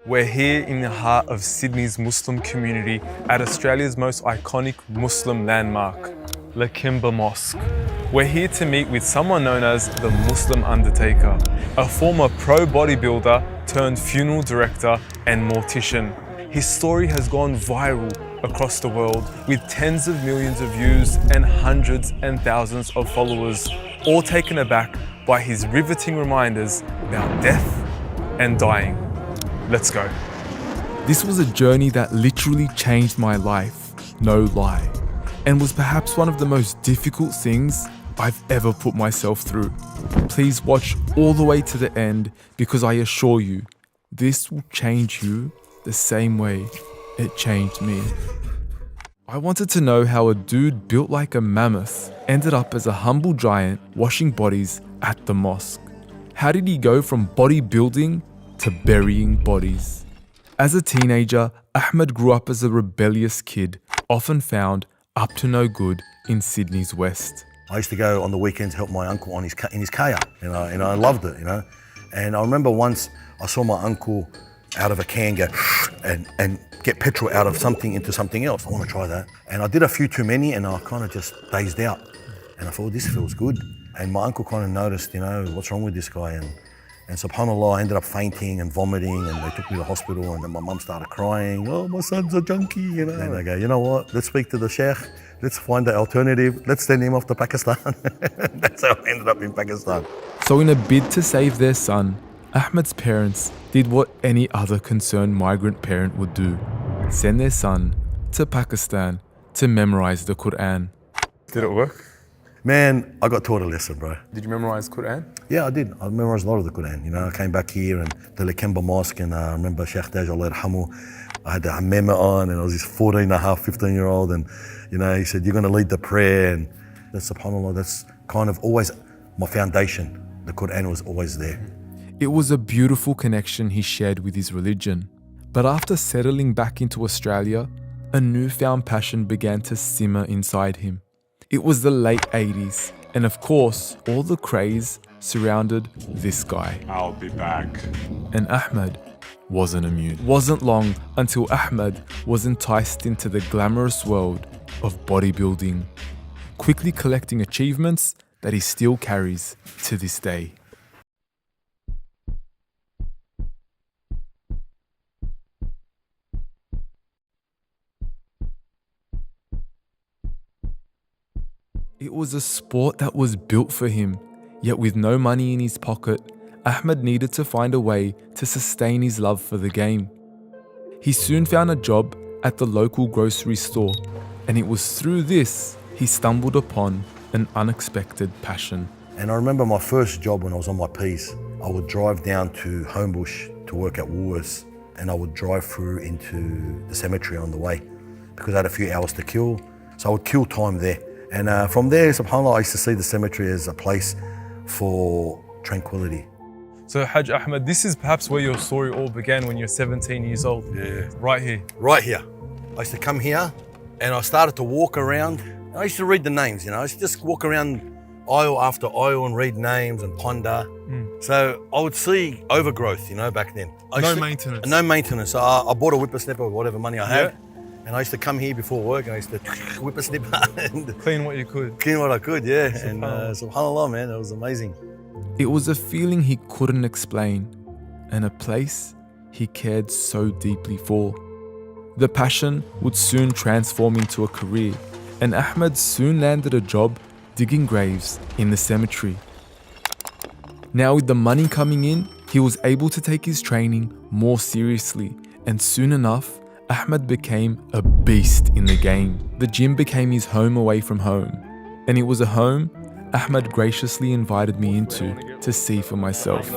We're here in the heart of Sydney's Muslim community at Australia's most iconic Muslim landmark, Lakemba Mosque. We're here to meet with someone known as the Muslim Undertaker, a former pro bodybuilder turned funeral director and mortician. His story has gone viral across the world with tens of millions of views and hundreds and thousands of followers, all taken aback by his riveting reminders about death and dying. Let's go. This was a journey that literally changed my life, no lie, and was perhaps one of the most difficult things I've ever put myself through. Please watch all the way to the end because I assure you, this will change you the same way it changed me. I wanted to know how a dude built like a mammoth ended up as a humble giant washing bodies at the mosque. How did he go from bodybuilding to burying bodies? As a teenager, Ahmed grew up as a rebellious kid, often found up to no good in Sydney's west. I used to go on the weekends to help my uncle in his kaya, and I loved it, And I remember once I saw my uncle out of a can go and get petrol out of something into something else. I want to try that. And I did a few too many and I kind of just dazed out. And I thought, this feels good. And my uncle kind of noticed, what's wrong with this guy? And subhanAllah, I ended up fainting and vomiting, and they took me to the hospital, and then my mum started crying, oh, my son's a junkie, And I go, you know what, let's speak to the sheikh, let's find the alternative, let's send him off to Pakistan. That's how I ended up in Pakistan. So in a bid to save their son, Ahmed's parents did what any other concerned migrant parent would do, send their son to Pakistan to memorize the Quran. Did it work? Man, I got taught a lesson, bro. Did you memorize Quran? Yeah, I did. I memorized a lot of the Quran. I came back here and the Lakemba Mosque, and I remember Sheikh Taj, Allah yarhamu, I had the amema on, and I was this 14 and a half, 15-year-old, and he said, you're going to lead the prayer, and that's, subhanAllah, that's kind of always my foundation. The Quran was always there. It was a beautiful connection he shared with his religion. But after settling back into Australia, a newfound passion began to simmer inside him. It was the late 80s, and of course, all the craze surrounded this guy. I'll be back. And Ahmed wasn't immune. Wasn't long until Ahmed was enticed into the glamorous world of bodybuilding, quickly collecting achievements that he still carries to this day. It was a sport that was built for him, yet with no money in his pocket, Ahmed needed to find a way to sustain his love for the game. He soon found a job at the local grocery store, and it was through this he stumbled upon an unexpected passion. And I remember my first job when I was on my P's. I would drive down to Homebush to work at Woolworths, and I would drive through into the cemetery on the way because I had a few hours to kill, so I would kill time there. And from there, subhanAllah, I used to see the cemetery as a place for tranquility. So Hajj Ahmed, this is perhaps where your story all began when you're 17 years old. Yeah. Right here. Right here. I used to come here and I started to walk around. I used to read the names, I used to just walk around aisle after aisle and read names and ponder. So I would see overgrowth, back then. No maintenance. No maintenance. So I bought a whippersnapper with whatever money I had. And I used to come here before work and I used to whippersnapper and Clean what you could. clean what I could, yeah. And subhanAllah, man, it was amazing. It was a feeling he couldn't explain, and a place he cared so deeply for. The passion would soon transform into a career, and Ahmed soon landed a job digging graves in the cemetery. Now with the money coming in, he was able to take his training more seriously, and soon enough, Ahmed became a beast in the game. The gym became his home away from home, and it was a home Ahmed graciously invited me into to see for myself.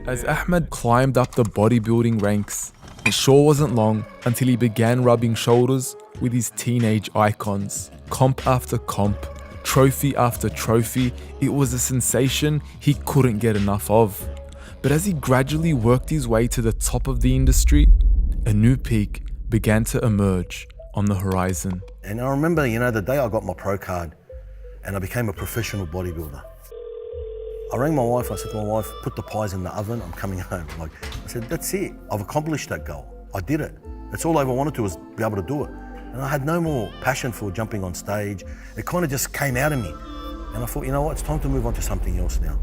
As Ahmed climbed up the bodybuilding ranks, it sure wasn't long until he began rubbing shoulders with his teenage icons. Comp after comp, trophy after trophy, it was a sensation he couldn't get enough of. But as he gradually worked his way to the top of the industry, a new peak began to emerge on the horizon. And I remember, the day I got my pro card and I became a professional bodybuilder. I rang my wife, I said to my wife, put the pies in the oven, I'm coming home. Like, I said, that's it, I've accomplished that goal. I did it. That's all I ever wanted to was be able to do it. And I had no more passion for jumping on stage. It kind of just came out of me. And I thought, you know what, it's time to move on to something else now.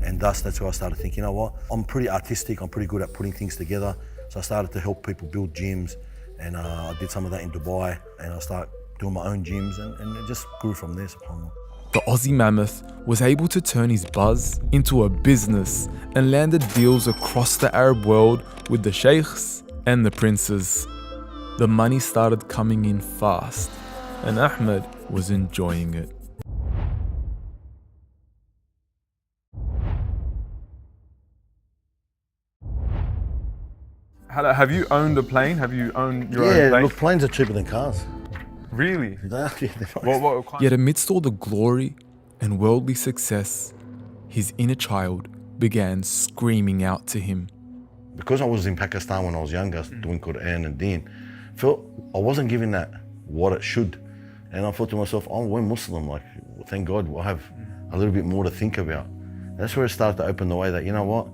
And thus, that's where I started thinking, you know what, I'm pretty artistic, I'm pretty good at putting things together. So I started to help people build gyms, and I did some of that in Dubai, and I started doing my own gyms, and it just grew from there, subhanAllah. The Aussie Mammoth was able to turn his buzz into a business and landed deals across the Arab world with the sheikhs and the princes. The money started coming in fast, and Ahmed was enjoying it. Hello, have you owned a plane? Have you owned your own plane? Yeah, look, planes are cheaper than cars. Really? What? Yet amidst all the glory and worldly success, his inner child began screaming out to him. Because I was in Pakistan when I was younger, doing Quran and Deen, felt I wasn't giving that what it should. And I thought to myself, oh, we're Muslim, like, thank God I have a little bit more to think about. That's where it started to open the way that, you know what,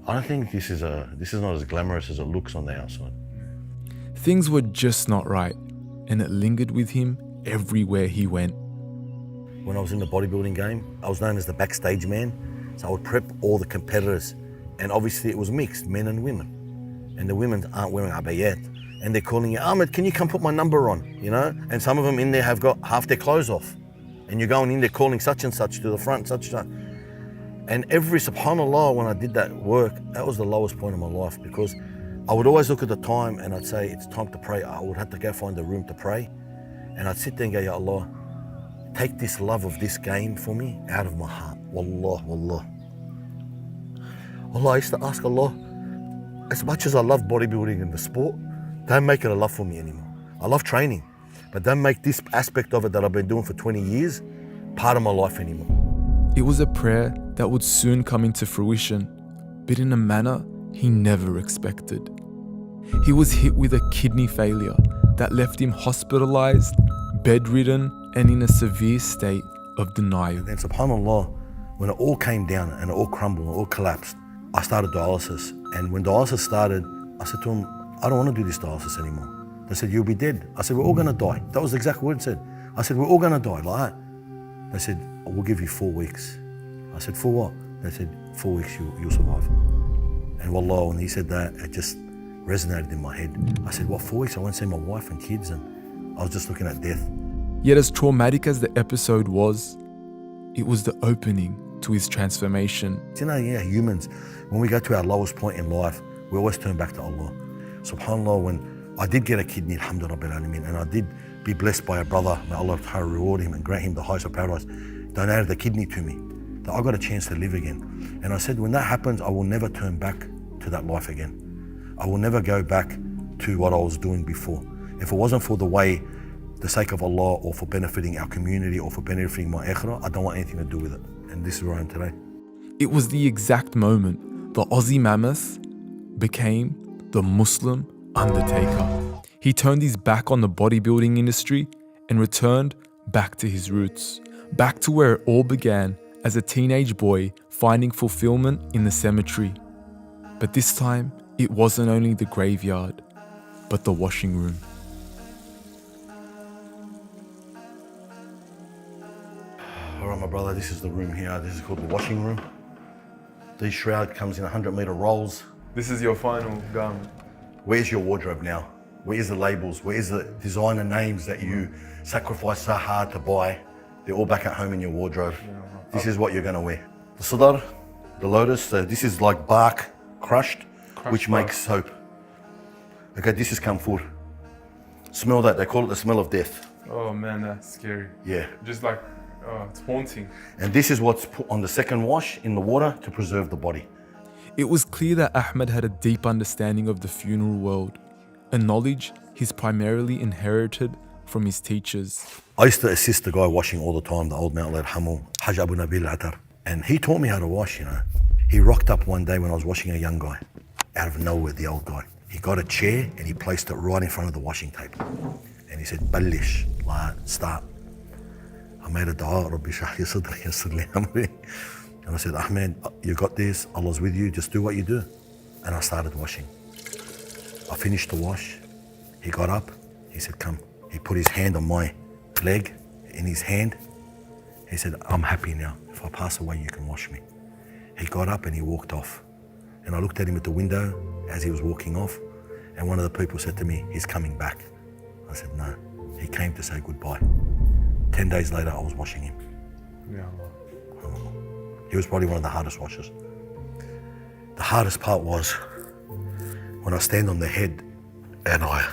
I don't think this is not as glamorous as it looks on the outside. Things were just not right, and it lingered with him everywhere he went. When I was in the bodybuilding game, I was known as the backstage man. So I would prep all the competitors. And obviously it was mixed, men and women. And the women aren't wearing abayat. And they're calling you, Ahmed, can you come put my number on, you know? And some of them in there have got half their clothes off. And you're going in there calling such and such to the front, such and such. And every, subhanAllah, when I did that work, that was the lowest point of my life, because I would always look at the time and I'd say, it's time to pray. I would have to go find a room to pray. And I'd sit there and go, Ya Allah, take this love of this game for me out of my heart. Wallah, wallah. Allah, I used to ask Allah, as much as I love bodybuilding and the sport, don't make it a love for me anymore. I love training, but don't make this aspect of it that I've been doing for 20 years part of my life anymore. It was a prayer that would soon come into fruition, but in a manner he never expected. He was hit with a kidney failure that left him hospitalized, bedridden, and in a severe state of denial. And then subhanAllah, when it all came down and it all crumbled, it all collapsed, I started dialysis. And when dialysis started, I said to him, I don't want to do this dialysis anymore. They said, you'll be dead. I said, we're all going to die. That was the exact word it said. I said, we're all going to die, like that. They said, we'll give you 4 weeks. I said, for what? They said, 4 weeks, you'll survive. And wallah, when he said that, it just resonated in my head. I said, what, 4 weeks? I won't see my wife and kids, and I was just looking at death. Yet as traumatic as the episode was, it was the opening to his transformation. You know, yeah, humans, when we go to our lowest point in life, we always turn back to Allah. SubhanAllah, when I did get a kidney, alhamdulillah, and I did be blessed by a brother, may Allah reward him and grant him the highest of paradise, donated the kidney to me, that I got a chance to live again. And I said, when that happens, I will never turn back to that life again. I will never go back to what I was doing before. If it wasn't for the sake of Allah, or for benefiting our community, or for benefiting my akhirah, I don't want anything to do with it. And this is where I am today. It was the exact moment the Aussie Mammoth became the Muslim Undertaker. He turned his back on the bodybuilding industry and returned back to his roots, back to where it all began as a teenage boy finding fulfillment in the cemetery. But this time, it wasn't only the graveyard, but the washing room. All right, my brother, this is the room here. This is called the washing room. This shroud comes in 100-meter rolls. This is your final garment. Where's your wardrobe now? Where's the labels? Where's the designer names that you sacrificed so hard to buy? They're all back at home in your wardrobe. This is what you're gonna wear. The sadar, the lotus, this is like bark crushed which bark makes soap. Okay, this is camphor. Smell that, they call it the smell of death. Oh man, that's scary. Yeah. Just like, it's haunting. And this is what's put on the second wash in the water to preserve the body. It was clear that Ahmed had a deep understanding of the funeral world, a knowledge he's primarily inherited from his teachers. I used to assist the guy washing all the time, the old Mount Hamu, Haj Abu Nabil Atar. And he taught me how to wash, you know. He rocked up one day when I was washing a young guy, out of nowhere, the old guy. He got a chair and he placed it right in front of the washing table. And he said, Ballish, start. I made a dua, Rabbi shrah li sadri yassir li amri. And I said, Ahmed, you got this, Allah's with you, just do what you do. And I started washing. I finished the wash. He got up, he said, come. He put his hand on my leg, in his hand. He said, I'm happy now. If I pass away, you can wash me. He got up and he walked off. And I looked at him at the window as he was walking off. And one of the people said to me, he's coming back. I said, no, he came to say goodbye. 10 days later, I was washing him. Yeah. He was probably one of the hardest washers. The hardest part was when I stand on the head and I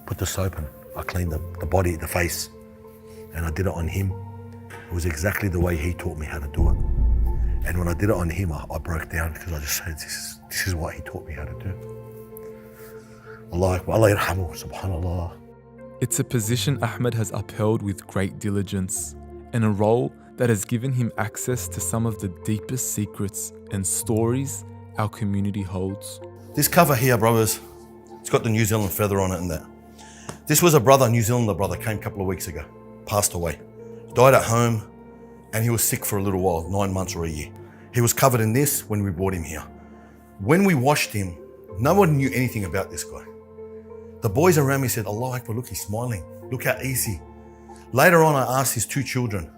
put the soap in, I clean the body, the face, and I did it on him. It was exactly the way he taught me how to do it. And when I did it on him, I broke down because I just said, this is what he taught me how to do. Allah Akbar, Allah yarhamu, subhanallah. It's a position Ahmed has upheld with great diligence, and a role that has given him access to some of the deepest secrets and stories our community holds. This cover here, brothers, it's got the New Zealand feather on it and that. This was a brother, New Zealander brother, came a couple of weeks ago, passed away. Died at home, and he was sick for a little while, 9 months or a year. He was covered in this when we brought him here. When we washed him, no one knew anything about this guy. The boys around me said, Allah Akbar, look, he's smiling. Look how easy. Later on, I asked his 2 children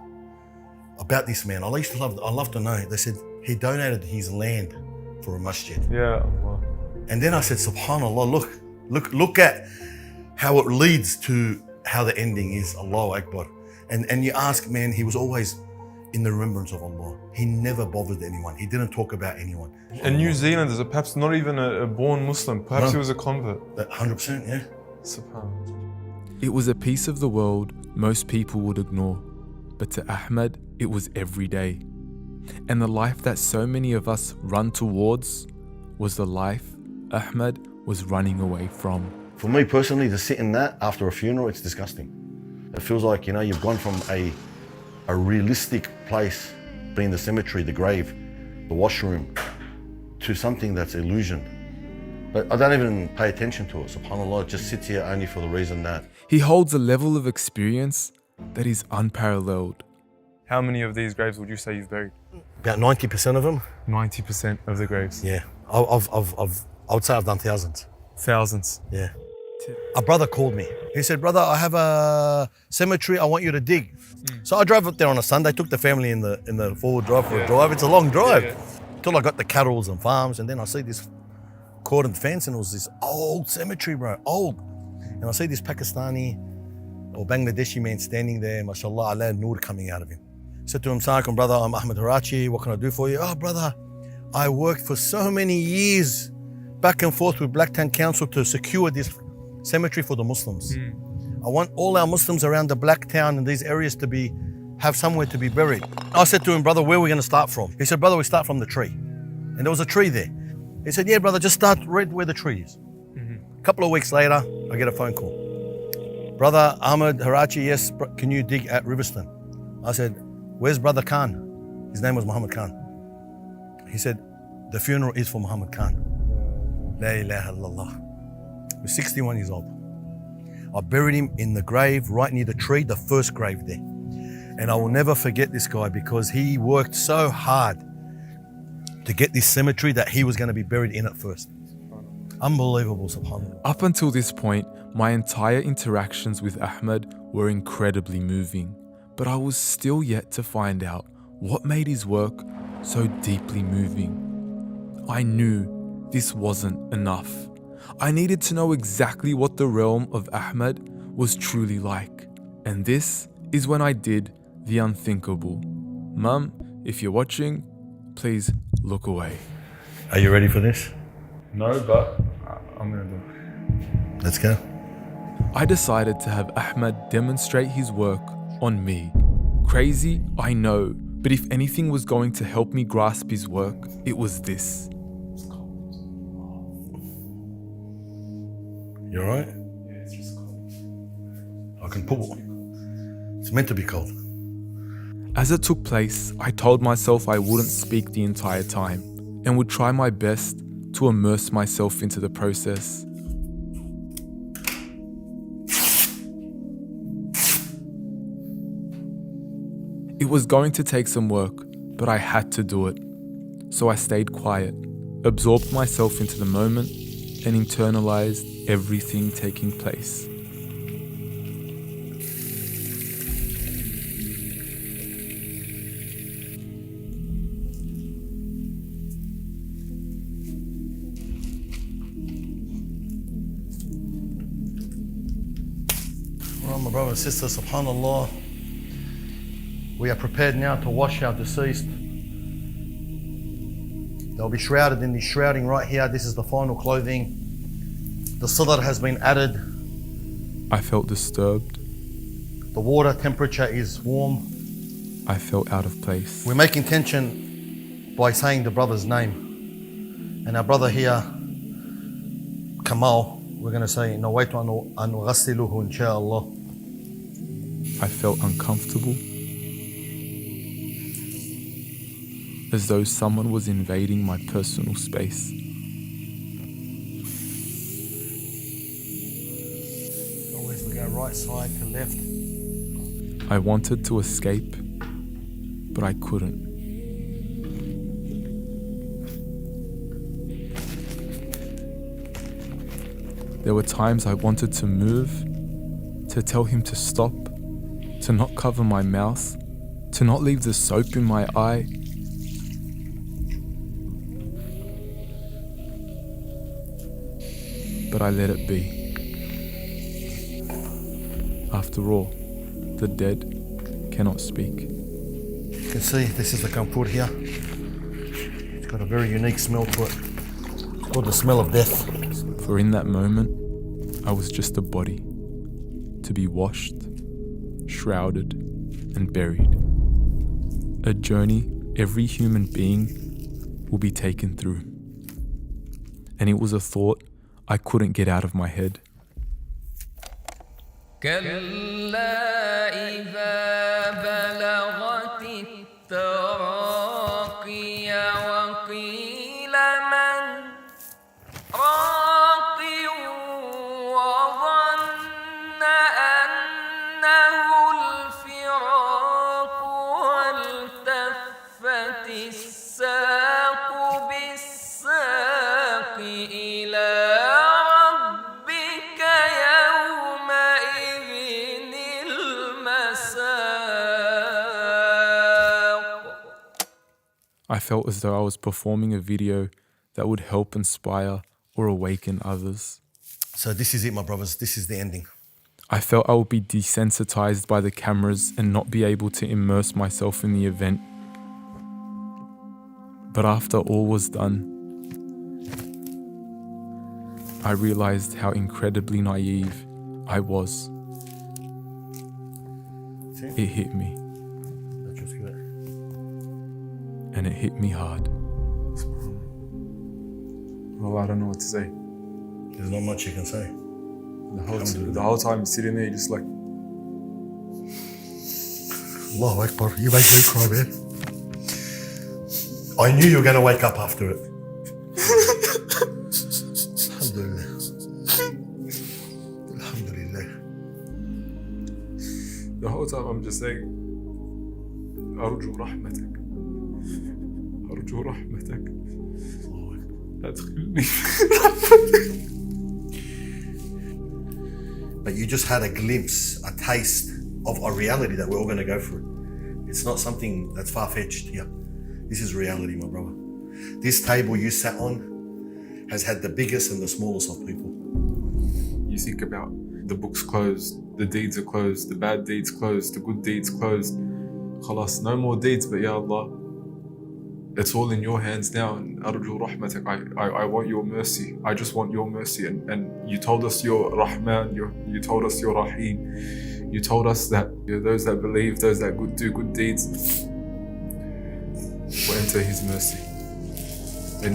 about this man. I love to know. They said, he donated his land for a masjid. Yeah. Well. And then I said, subhanallah, look at how it leads to how the ending is, Allahu Akbar. And you ask, man, he was always in the remembrance of Allah. He never bothered anyone. He didn't talk about anyone. And New Zealanders are perhaps not even a born Muslim. Perhaps he was a convert. 100%, yeah. SubhanAllah. It was a piece of the world most people would ignore, but to Ahmed, it was every day. And the life that so many of us run towards was the life Ahmed was running away from. For me personally, to sit in that after a funeral, it's disgusting. It feels like, you've gone from a realistic place, being the cemetery, the grave, the washroom, to something that's illusion. But I don't even pay attention to it, subhanAllah. It just sits here only for the reason that. He holds a level of experience that is unparalleled. How many of these graves would you say you've buried? About 90% of them. 90% of the graves. Yeah, I would say I've done thousands. Thousands. Yeah. A brother called me. He said, brother, I have a cemetery I want you to dig. So I drove up there on a Sunday, took the family in the forward drive for a drive. It's a long drive. Till I got the cattles and farms, and then I see this cordon fence, and it was this old cemetery, bro, old. And I see this Pakistani or Bangladeshi man standing there, mashallah, Allah, nur coming out of him. I said to him, Assalamualaikum, brother, I'm Ahmed Harachi, what can I do for you? Oh, brother, I worked for so many years back and forth with Black Town Council to secure this cemetery for the Muslims. I want all our Muslims around the Black Town and these areas to have somewhere to be buried. I said to him, brother, where are we going to start from? He said, brother, we start from the tree. And there was a tree there. He said, yeah, brother, just start right where the tree is. A couple of weeks later, I get a phone call. Brother Ahmed Harachi, yes, can you dig at Riverstone? I said, where's brother Khan? His name was Muhammad Khan. He said, the funeral is for Muhammad Khan. La ilaha illallah. He was 61 years old. I buried him in the grave right near the tree, the first grave there. And I will never forget this guy because he worked so hard to get this cemetery that he was going to be buried in it first. Unbelievable, subhanAllah. Up until this point, my entire interactions with Ahmed were incredibly moving, but I was still yet to find out what made his work so deeply moving. I knew this wasn't enough. I needed to know exactly what the realm of Ahmed was truly like. And this is when I did the unthinkable. Mum, if you're watching, please look away. Are you ready for this? No, but I'm going to do it. Let's go. I decided to have Ahmed demonstrate his work on me. Crazy, I know, but if anything was going to help me grasp his work, it was this. You all right? Yeah, it's just cold. I can pull. It's meant to be cold. As it took place, I told myself I wouldn't speak the entire time and would try my best to immerse myself into the process. It was going to take some work, but I had to do it. So I stayed quiet, absorbed myself into the moment, and internalized everything taking place. Well, my brother and sister, subhanAllah, we are prepared now to wash our deceased. They'll be shrouded in this shrouding right here. This is the final clothing. The sidr has been added. I felt disturbed. The water temperature is warm. I felt out of place. We make intention by saying the brother's name. And our brother here, Kamal, we're going to say, نويت أن أغسله إن شاء الله. I felt uncomfortable, as though someone was invading my personal space. Always we go right side to left. I wanted to escape, but I couldn't. There were times I wanted to move, to tell him to stop, to not cover my mouth, to not leave the soap in my eye. But I let it be. After all, the dead cannot speak. You can see this is the kampur here. It's got a very unique smell to it. It's called the smell of death. For in that moment, I was just a body, to be washed, shrouded, and buried. A journey every human being will be taken through. And it was a thought I couldn't get out of my head. كلا إذا بلغت التراقي وقيل من راق وظن أنه الفراق والتفت الساق بالساق إلى ربك يومئذ المساق. I felt as though I was performing a video that would help inspire or awaken others. So this is it, my brothers. This is the ending. I felt I would be desensitized by the cameras and not be able to immerse myself in the event. But after all was done, I realized how incredibly naive I was. It hit me, and it hit me hard. Well, I don't know what to say. There's not much you can say. The whole time you're sitting there, you're just like, Allahu Akbar, you make me cry, man. I knew you were going to wake up after it. Alhamdulillah. Alhamdulillah. the whole time I'm just saying, أرجو رحمتك. أرجو رحمتك. أدخلني في رحمتك. But you just had a glimpse, a taste of a reality that we're all going to go through. It's not something that's far-fetched here. This is reality, my brother. This table you sat on has had the biggest and the smallest of people. You think about the books closed, the deeds are closed, the bad deeds closed, the good deeds closed. Khalas, no more deeds, but Ya Allah, it's all in your hands now. And Arju Rahmatak, I want your mercy. I just want your mercy. And you told us you're Rahman, you told us you're Rahim. You told us that you're those that believe, those that do good deeds will enter His mercy. And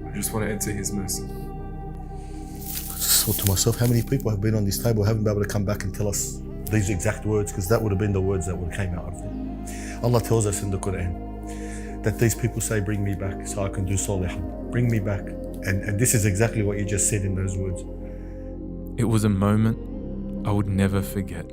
I just want to enter His mercy. I just thought to myself, how many people have been on this table haven't been able to come back and tell us these exact words, because that would have been the words that would have came out of them. Allah tells us in the Quran that these people say, bring me back so I can do salih. Bring me back. And this is exactly what you just said in those words. It was a moment I would never forget.